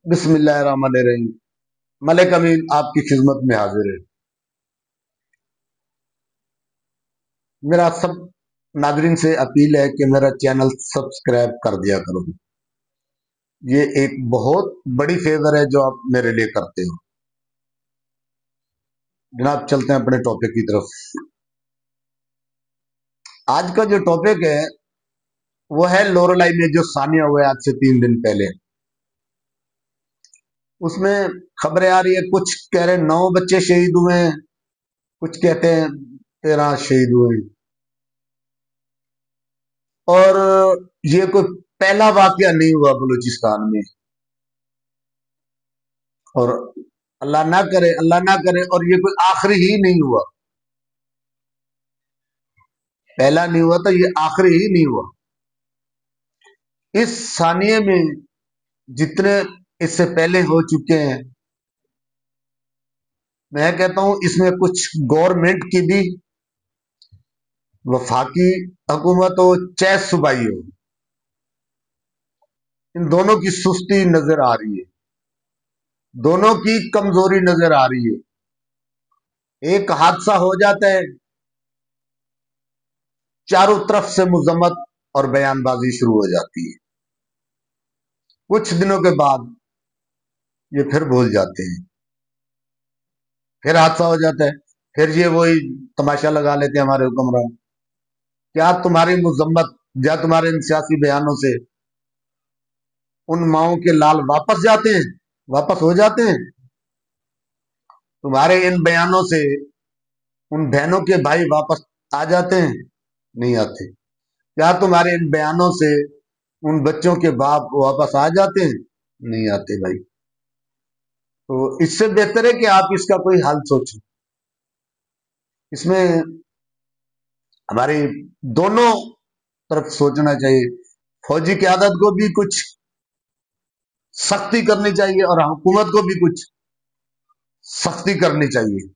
बिस्मिल्लाहिर्रहमानिर्रहीम। मलिक अमीन आपकी खिदमत में हाजिर है। मेरा सब नाजरीन से अपील है कि मेरा चैनल सब्सक्राइब कर दिया करो। ये एक बहुत बड़ी फेवर है जो आप मेरे लिए करते हो। जनाब चलते हैं अपने टॉपिक की तरफ। आज का जो टॉपिक है वो है लोरलाई में जो सानिया हुआ है आज से 3 दिन पहले। उसमें खबरें आ रही है, कुछ कह रहे 9 बच्चे शहीद हुए हैं, कुछ कहते हैं 13 शहीद हुए हैं। और ये कोई पहला वाकया नहीं हुआ बलूचिस्तान में। और अल्लाह ना करे और ये कोई आखिरी ही नहीं हुआ। पहला नहीं हुआ तो ये आखिरी ही नहीं हुआ। इस सानिए में जितने इससे पहले हो चुके हैं, मैं कहता हूं इसमें कुछ गवर्नमेंट की भी, वफाकी हुकूमत हो चाहे सूबाई हो, इन दोनों की सुस्ती नजर आ रही है, दोनों की कमजोरी नजर आ रही है। एक हादसा हो जाता है, चारों तरफ से मुजम्मत और बयानबाजी शुरू हो जाती है। कुछ दिनों के बाद ये फिर भूल जाते हैं, फिर हादसा हो जाता है, फिर ये वही तमाशा लगा लेते हैं हमारे हुक्मरान। क्या तुम्हारी मुजम्मत या तुम्हारे इन सियासी बयानों से उन माओ के लाल वापस जाते हैं, वापस हो जाते हैं? तुम्हारे इन बयानों से उन बहनों के भाई वापस आ जाते हैं? नहीं आते। क्या तुम्हारे इन बयानों से उन बच्चों के बाप वापस आ जाते हैं? नहीं आते भाई। तो इससे बेहतर है कि आप इसका कोई हल सोचो। इसमें हमारी दोनों तरफ सोचना चाहिए। फौजी क़यादत को भी कुछ सख्ती करनी चाहिए और हुकूमत को भी कुछ सख्ती करनी चाहिए।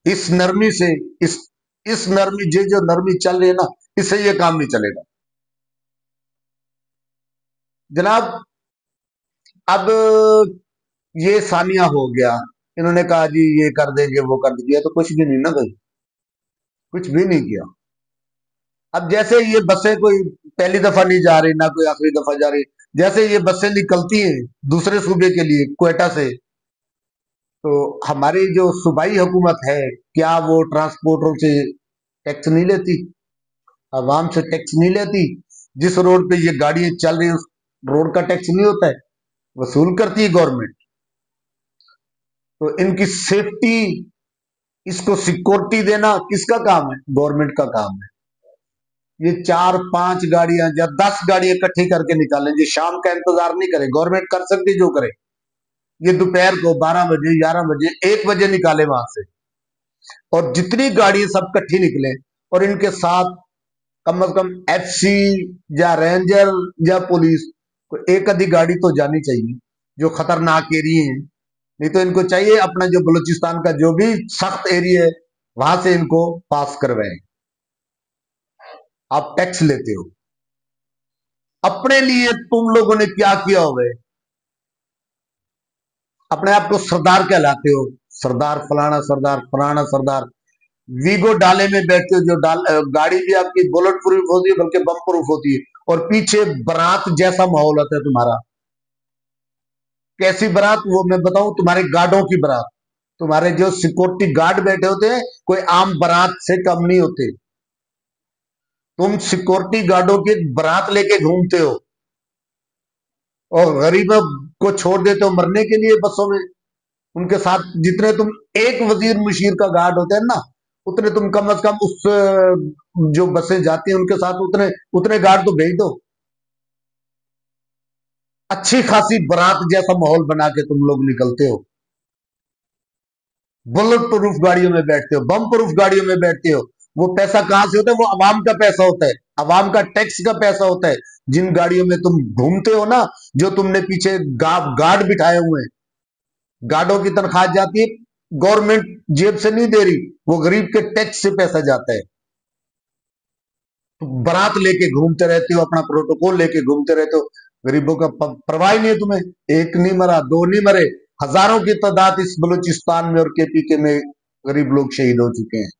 इस नरमी से, इस इस नरमी जो नरमी चल रही है ना, इससे ये काम नहीं चलेगा जनाब। अब ये सानिया हो गया, इन्होंने कहा जी ये कर देंगे वो कर देंगे, तो कुछ भी नहीं ना भाई, कुछ भी नहीं किया। अब जैसे ये बसें कोई पहली दफा नहीं जा रही ना कोई आखिरी दफा जा रही, जैसे ये बसें निकलती हैं दूसरे सूबे के लिए क्वेटा से, तो हमारी जो सूबाई हुकूमत है, क्या वो ट्रांसपोर्टरों से टैक्स नहीं लेती, आवाम से टैक्स नहीं लेती? जिस रोड पे ये गाड़ियां चल रही है उस रोड का टैक्स नहीं होता है? वसूल करती है गवर्नमेंट। तो इनकी सेफ्टी, इसको सिक्योरिटी देना किसका काम है? गवर्नमेंट का काम है। ये 4-5 गाड़ियां या 10 गाड़ियां इकट्ठी करके निकालें जी, शाम का इंतजार नहीं करें। गवर्नमेंट कर सकती जो करे, ये दोपहर को 12 बजे 11 बजे 1 बजे निकाले वहां से, और जितनी गाड़ियां सब इकट्ठी निकले, और इनके साथ कम से कम एफसी या रेंजर या पुलिस को एक आधी गाड़ी तो जानी चाहिए जो खतरनाक एरिया है। नहीं तो इनको चाहिए अपना जो बलूचिस्तान का जो भी सख्त एरिया है वहां से इनको पास करवाएं। आप टैक्स लेते हो, अपने लिए तुम लोगों ने क्या किया हुआ है? अपने आप को सरदार कहलाते हो, सरदार फलाना सरदार फलाना सरदार। वीगो डाले में बैठते हो, जो गाड़ी भी आपकी बुलेट प्रूफ होती है बल्कि बम प्रूफ होती है, और पीछे बारात जैसा माहौल होता है तुम्हारा। कैसी बारात? वो मैं बताऊं, तुम्हारे गार्डों की बारात। तुम्हारे जो सिक्योरिटी गार्ड बैठे होते हैं कोई आम बारात से कम नहीं होते। तुम सिक्योरिटी गार्डों की बारात लेके घूमते हो और गरीबों को छोड़ देते हो मरने के लिए बसों में। उनके साथ जितने तुम, एक वजीर मुशीर का गार्ड होता है ना, उतने तुम कम से कम उस जो बसें जाती हैं उनके साथ उतने उतने गार्ड तो भेज दो। अच्छी खासी बारात जैसा माहौल बना के तुम लोग निकलते हो, बुलेट प्रूफ गाड़ियों में बैठते हो, बम प्रूफ गाड़ियों में बैठते हो। वो पैसा कहां से होता है? वो अवाम का पैसा होता है, अवाम का टैक्स का पैसा होता है। जिन गाड़ियों में तुम घूमते हो ना, जो तुमने पीछे गार्ड बिठाए हुए हैं, गार्डों की तनख्वाह जाती है, गवर्नमेंट जेब से नहीं दे रही, वो गरीब के टैक्स से पैसा जाता है। तो बारात लेके घूमते रहते हो, अपना प्रोटोकॉल लेके घूमते रहते हो। गरीबों का परवाह ही नहीं है तुम्हें। एक नहीं मरा, दो नहीं मरे, हजारों की तादाद इस बलूचिस्तान में और केपीके में गरीब लोग शहीद हो चुके हैं।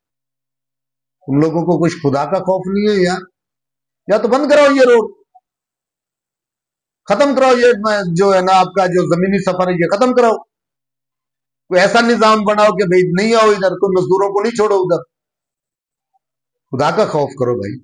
तुम लोगों को कुछ खुदा का खौफ नहीं है यार? या तो बंद कराओ ये रोड, खत्म कराओ ये जो है ना आपका जो जमीनी सफर है ये खत्म कराओ। कोई ऐसा निजाम बनाओ कि भाई नहीं आओ इधर, कोई मजदूरों को नहीं छोड़ो उधर। खुदा का खौफ करो भाई।